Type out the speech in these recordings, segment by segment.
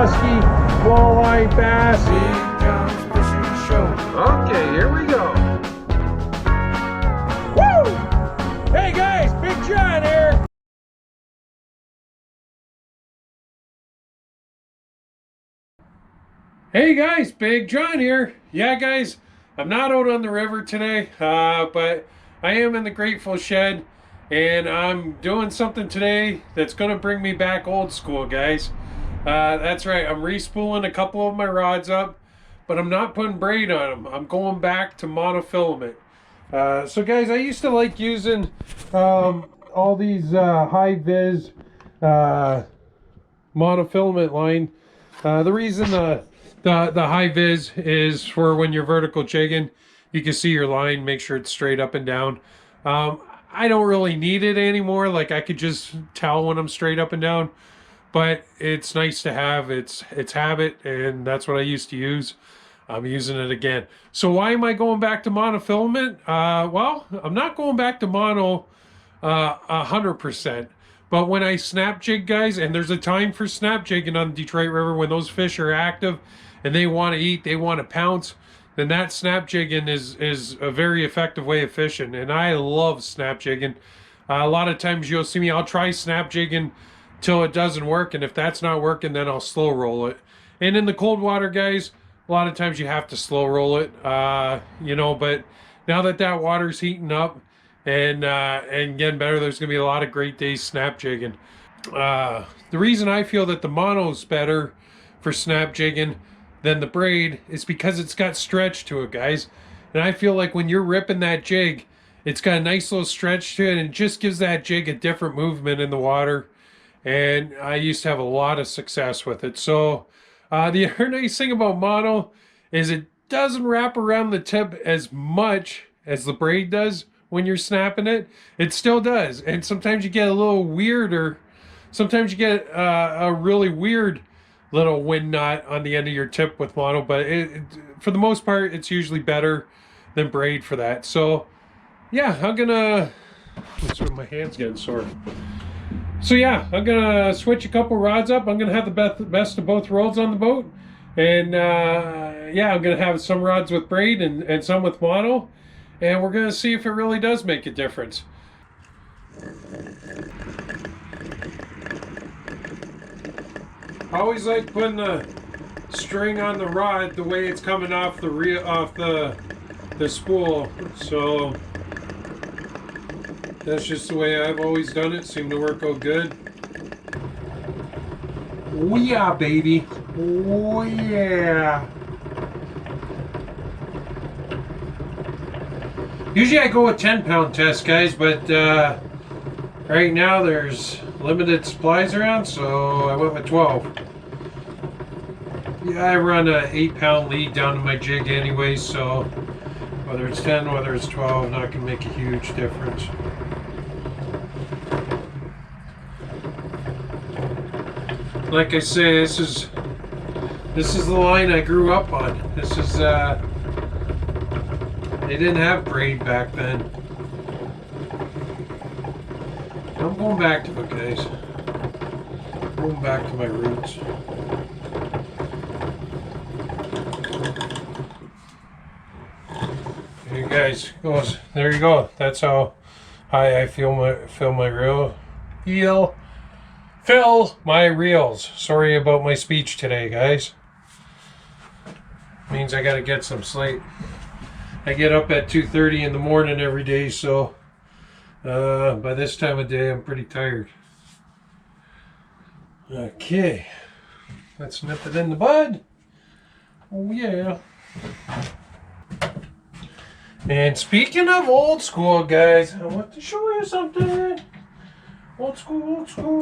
musky walleye bass. Okay, here we go. Woo! Hey guys, Big John here. Hey guys, Big John here. Yeah guys, I'm not out on the river today, but I am in the Grateful Shed, and I'm doing something today that's going to bring me back old school, guys. That's right, I'm respooling a couple of my rods up, but I'm not putting braid on them. I'm going back to monofilament. So guys, I used to like using all these high-vis monofilament line. The reason the high-vis is for when you're vertical jigging, you can see your line, make sure it's straight up and down. I don't really need it anymore. Like, I could just tell when I'm straight up and down, but it's nice to have. It's habit, and that's what I used to use. I'm using it again. So why am I going back to monofilament? Well, I'm not going back to mono 100%. But when I snap jig, guys, and there's a time for snap jigging on the Detroit River when those fish are active and they want to eat, they want to pounce, then that snap jigging is a very effective way of fishing. And I love snap jigging. A lot of times you'll see me, I'll try snap jigging till it doesn't work. And if that's not working, then I'll slow roll it. And in the cold water, guys, a lot of times you have to slow roll it, you know, but now that water's heating up, and getting better, there's gonna be a lot of great days snap jigging. The reason I feel that the mono's better for snap jigging than the braid is because it's got stretch to it, guys. And I feel like when you're ripping that jig, it's got a nice little stretch to it, and it just gives that jig a different movement in the water. And I used to have a lot of success with it. So the other nice thing about mono is it doesn't wrap around the tip as much as the braid does. When you're snapping it, it still does. And sometimes you get a little weirder. Sometimes you get a really weird little wind knot on the end of your tip with mono, but for the most part, it's usually better than braid for that. So yeah, I'm gonna, my hand's getting sore. So yeah, I'm gonna switch a couple rods up. I'm gonna have the best of both worlds on the boat. And yeah, I'm gonna have some rods with braid and some with mono. And we're going to see if it really does make a difference. I always like putting the string on the rod the way it's coming off the spool. So that's just the way I've always done it. Seemed to work out good. Oh yeah, baby. Oh yeah. Usually I go with 10-pound test, guys, but right now there's limited supplies around, so I went with 12. Yeah, I run a 8-pound lead down to my jig anyway, so whether it's 10, whether it's 12, not going to make a huge difference. Like I say, this is the line I grew up on. This is they didn't have braid back then. I'm going back to it, guys. I'm going back to my roots. There you guys goes. There you go. That's how high I fill my reel. Fill my reels. Sorry about my speech today, guys. Means I gotta get some sleep. I get up at 2:30 in the morning every day, so by this time of day I'm pretty tired. Okay, let's nip it in the bud. Oh yeah. And speaking of old school, guys, I want to show you something. Old school, old school.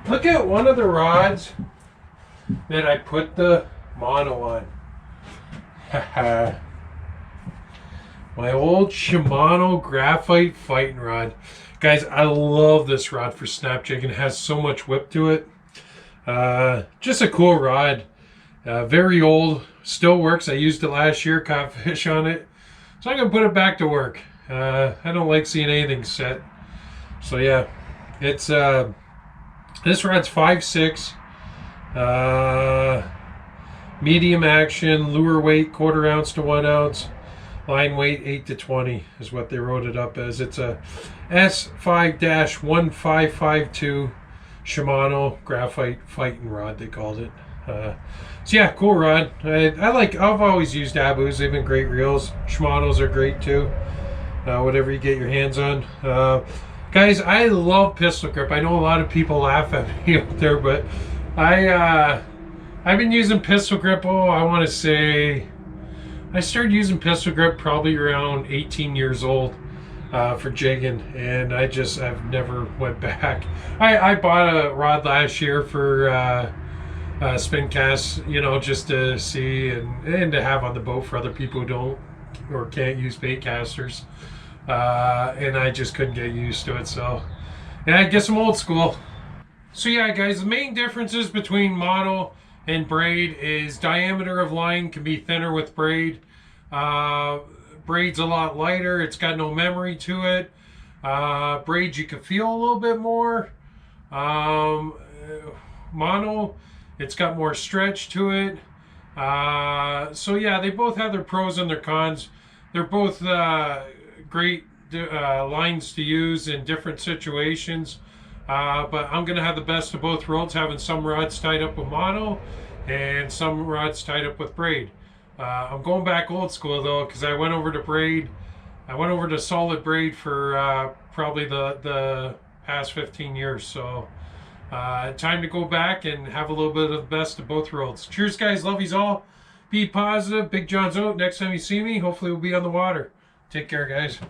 Look at one of the rods that I put the mono on. My old Shimano graphite fighting rod. Guys, I love this rod for snap jigging. It has so much whip to it. Just a cool rod. Very old, still works. I used it last year, caught fish on it. So I'm going to put it back to work. I don't like seeing anything set. So yeah, it's this rod's 5.6. Medium action, lure weight 1/4 ounce to 1 ounce, line weight 8 to 20 is what they wrote it up as. It's a S5-1552 Shimano graphite fighting rod, they called it. So yeah, cool rod. I've always used Abus. They've been great reels. Shimanos are great too. Whatever you get your hands on. Guys, I love pistol grip. I know a lot of people laugh at me out there, but I've been using pistol grip, I want to say I started using pistol grip probably around 18 years old for jigging, and I've never went back. I bought a rod last year for spin casts, just to see and to have on the boat for other people who don't or can't use bait casters. And I just couldn't get used to it, so yeah, I guess I'm old school. So yeah, guys, the main differences between mono and braid is diameter of line can be thinner with braid. Braid's a lot lighter. It's got no memory to it. Braid you can feel a little bit more. Mono, it's got more stretch to it. So yeah, they both have their pros and their cons. They're both great lines to use in different situations. But I'm going to have the best of both worlds, having some rods tied up with mono and some rods tied up with braid. I'm going back old school though, because I went over to braid. I went over to solid braid for probably the past 15 years. So time to go back and have a little bit of the best of both worlds. Cheers, guys. Love yous all. Be positive. Big John's out. Next time you see me, hopefully we'll be on the water. Take care, guys.